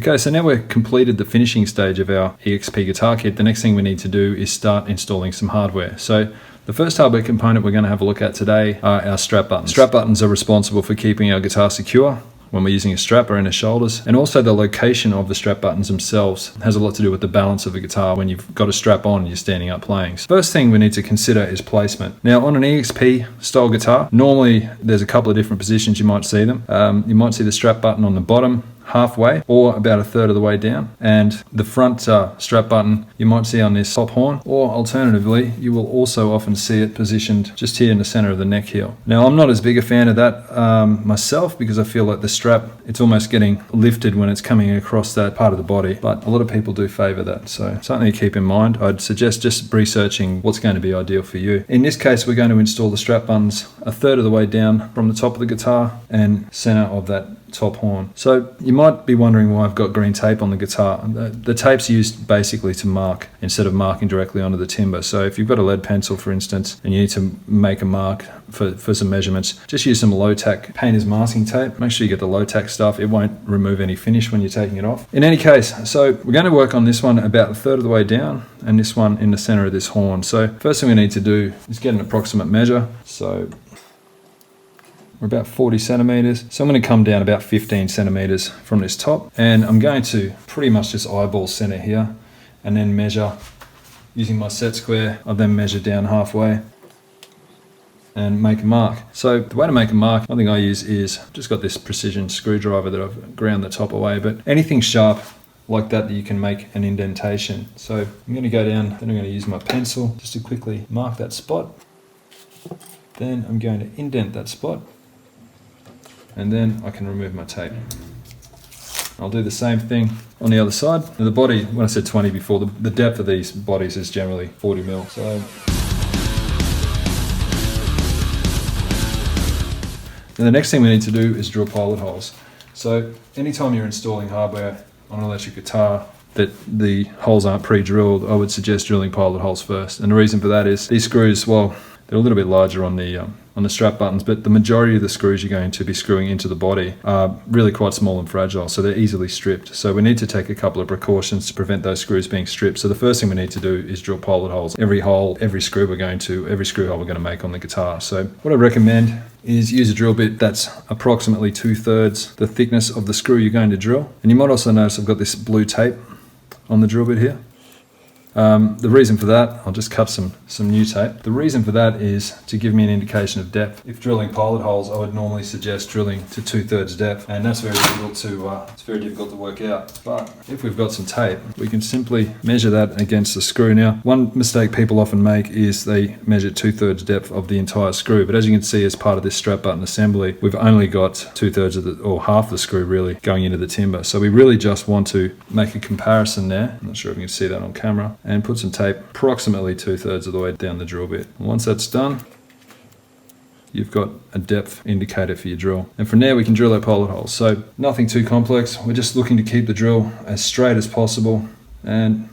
Okay, so now we've completed the finishing stage of our EXP guitar kit. The next thing we need to do is start installing some hardware. So the first hardware component we're going to have a look at today are our strap buttons. Strap buttons are responsible for keeping our guitar secure when we're using a strap around the shoulders, and also the location of the strap buttons themselves has a lot to do with the balance of the guitar when you've got a strap on and you're standing up playing. So first thing we need to consider is placement. Now on an EXP style guitar, normally there's a couple of different positions you might see them. You might see the strap button on the bottom halfway or about a third of the way down, and the front strap button you might see on this top horn, or alternatively you will also often see it positioned just here in the center of the neck heel. Now I'm not as big a fan of that myself, because I feel like the strap, it's almost getting lifted when it's coming across that part of the body, but a lot of people do favor that, so something to keep in mind. I'd suggest just researching what's going to be ideal for you. In this case we're going to install the strap buttons a third of the way down from the top of the guitar and center of that top horn. So you might be wondering why I've got green tape on the guitar. The tape's used basically to mark instead of marking directly onto the timber. So if you've got a lead pencil, for instance, and you need to make a mark for some measurements, just use some low-tack painter's masking tape. Make sure you get the low-tack stuff. It won't remove any finish when you're taking it off. In any case, so we're going to work on this one about a third of the way down and this one in the center of this horn. So first thing we need to do is get an approximate measure. So we're about 40 centimeters. So I'm going to come down about 15 centimeters from this top, and I'm going to pretty much just eyeball center here and then measure using my set square. I'll then measure down halfway and make a mark. So the way to make a mark, one thing I use is I've just got this precision screwdriver that I've ground the top away, but anything sharp like that you can make an indentation. So I'm going to go down, then I'm going to use my pencil just to quickly mark that spot. Then I'm going to indent that spot, and then I can remove my tape. I'll do the same thing on the other side. Now the body, when I said 20 before, the depth of these bodies is generally 40 mil. So and the next thing we need to do is drill pilot holes. So anytime you're installing hardware on an electric guitar that the holes aren't pre-drilled, I would suggest drilling pilot holes first. And the reason for that is these screws, well, they're a little bit larger on the strap buttons, but the majority of the screws you're going to be screwing into the body are really quite small and fragile, so they're easily stripped. So we need to take a couple of precautions to prevent those screws being stripped. So the first thing we need to do is drill pilot holes. Every hole, every screw hole we're going to make on the guitar. So what I recommend is use a drill bit that's approximately 2/3 the thickness of the screw you're going to drill. And you might also notice I've got this blue tape on the drill bit here. The reason for that, I'll just cut some new tape. The reason for that is to give me an indication of depth. If drilling pilot holes, I would normally suggest drilling to 2/3 depth, and that's very difficult to work out. But if we've got some tape, we can simply measure that against the screw. Now, one mistake people often make is they measure 2/3 depth of the entire screw, but as you can see, as part of this strap button assembly, we've only got 2/3 of or half the screw really going into the timber. So we really just want to make a comparison there. I'm not sure if you can see that on camera. And put some tape approximately 2/3 of the way down the drill bit. And once that's done, you've got a depth indicator for your drill. And from there we can drill our pilot holes. So nothing too complex. We're just looking to keep the drill as straight as possible. And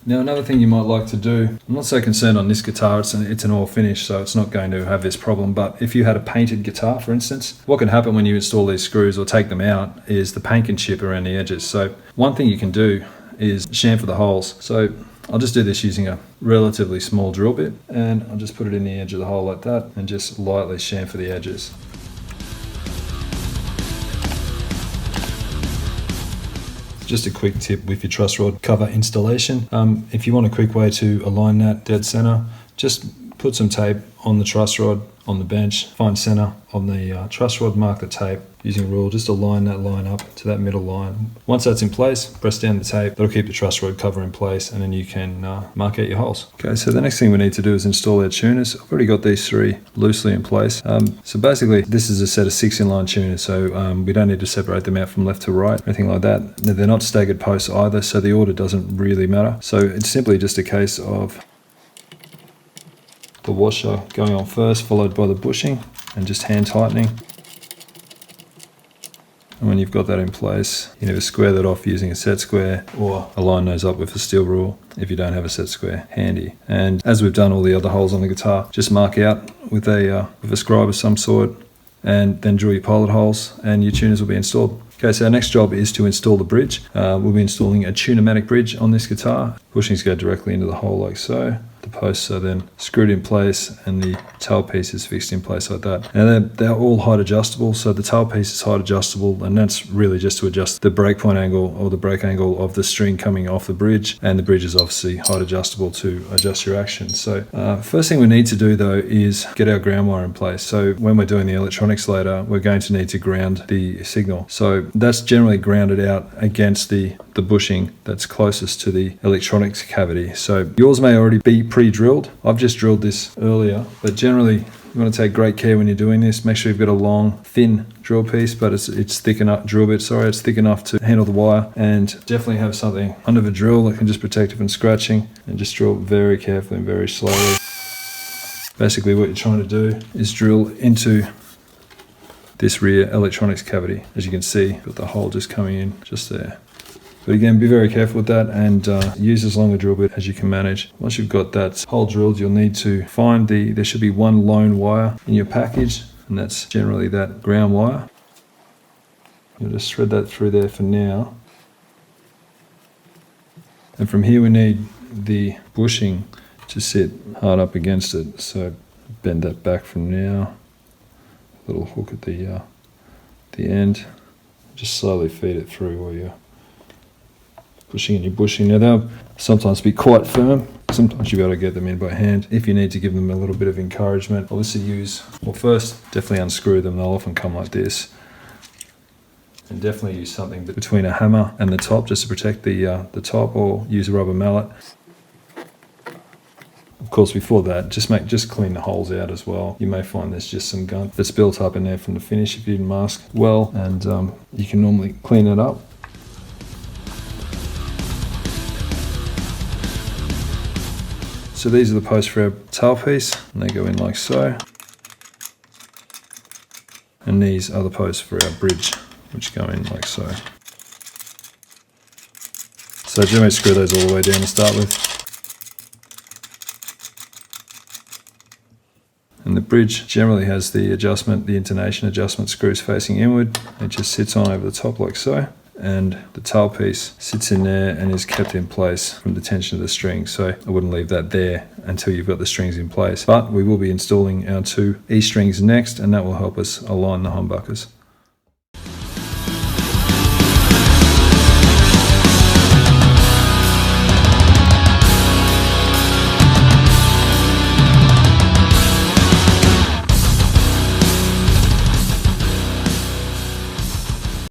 now another thing you might like to do, I'm not so concerned on this guitar, it's an all finish, so it's not going to have this problem, but if you had a painted guitar, for instance, what can happen when you install these screws or take them out is the paint can chip around the edges. So one thing you can do is chamfer the holes. So I'll just do this using a relatively small drill bit, and I'll just put it in the edge of the hole like that and just lightly chamfer the edges. Just a quick tip with your truss rod cover installation. If you want a quick way to align that dead center, just put some tape on the truss rod on the bench, find center on the truss rod, mark the tape using a rule, just align that line up to that middle line. Once that's in place, press down the tape, that'll keep the truss rod cover in place, and then you can mark out your holes. Okay, so the next thing we need to do is install our tuners. I've already got these three loosely in place. So basically this is a set of 6 inline tuners, so we don't need to separate them out from left to right or anything like that. They're not staggered posts either, so the order doesn't really matter. So it's simply just a case of the washer going on first, followed by the bushing, and just hand tightening. And when you've got that in place, you can either square that off using a set square or align those up with a steel rule if you don't have a set square handy. And as we've done all the other holes on the guitar, just mark out with a scribe of some sort and then drill your pilot holes and your tuners will be installed. Okay, so our next job is to install the bridge. We'll be installing a tunematic bridge on this guitar. Bushings go directly into the hole like so. The posts are then screwed in place and the tailpiece is fixed in place like that. And they're all height adjustable, so the tailpiece is height adjustable, and that's really just to adjust the breakpoint angle or the break angle of the string coming off the bridge, and the bridge is obviously height adjustable to adjust your action. So first thing we need to do though is get our ground wire in place. So when we're doing the electronics later, we're going to need to ground the signal. So that's generally grounded out against the bushing that's closest to the electronics cavity. So yours may already be pre-drilled. I've just drilled this earlier, but generally you want to take great care when you're doing this. Make sure you've got a long, thin drill piece, but it's thick enough, it's thick enough to handle the wire, and definitely have something under the drill that can just protect it from scratching, and just drill very carefully and very slowly. Basically what you're trying to do is drill into this rear electronics cavity. As you can see, got the hole just coming in just there. But again, be very careful with that, and use as long a drill bit as you can manage. Once you've got that hole drilled, you'll need to find there should be one lone wire in your package, and that's generally that ground wire. You'll just thread that through there for now. And from here we need the bushing to sit hard up against it. So bend that back from now. Little hook at the end. Just slowly feed it through while you're pushing and you're bushing. Now they'll sometimes be quite firm. Sometimes you've got to get them in by hand. If you need to give them a little bit of encouragement, obviously first definitely unscrew them. They'll often come like this. And definitely use something between a hammer and the top just to protect the top, or use a rubber mallet. Of course, before that, just clean the holes out as well. You may find there's just some gunk that's built up in there from the finish if you didn't mask well, and you can normally clean it up. So these are the posts for our tailpiece, and they go in like so. And these are the posts for our bridge, which go in like so. So generally screw those all the way down to start with. And the bridge generally has the intonation adjustment screws facing inward. It just sits on over the top like so. And the tailpiece sits in there and is kept in place from the tension of the string. So I wouldn't leave that there until you've got the strings in place. But we will be installing our two E strings next, and that will help us align the humbuckers.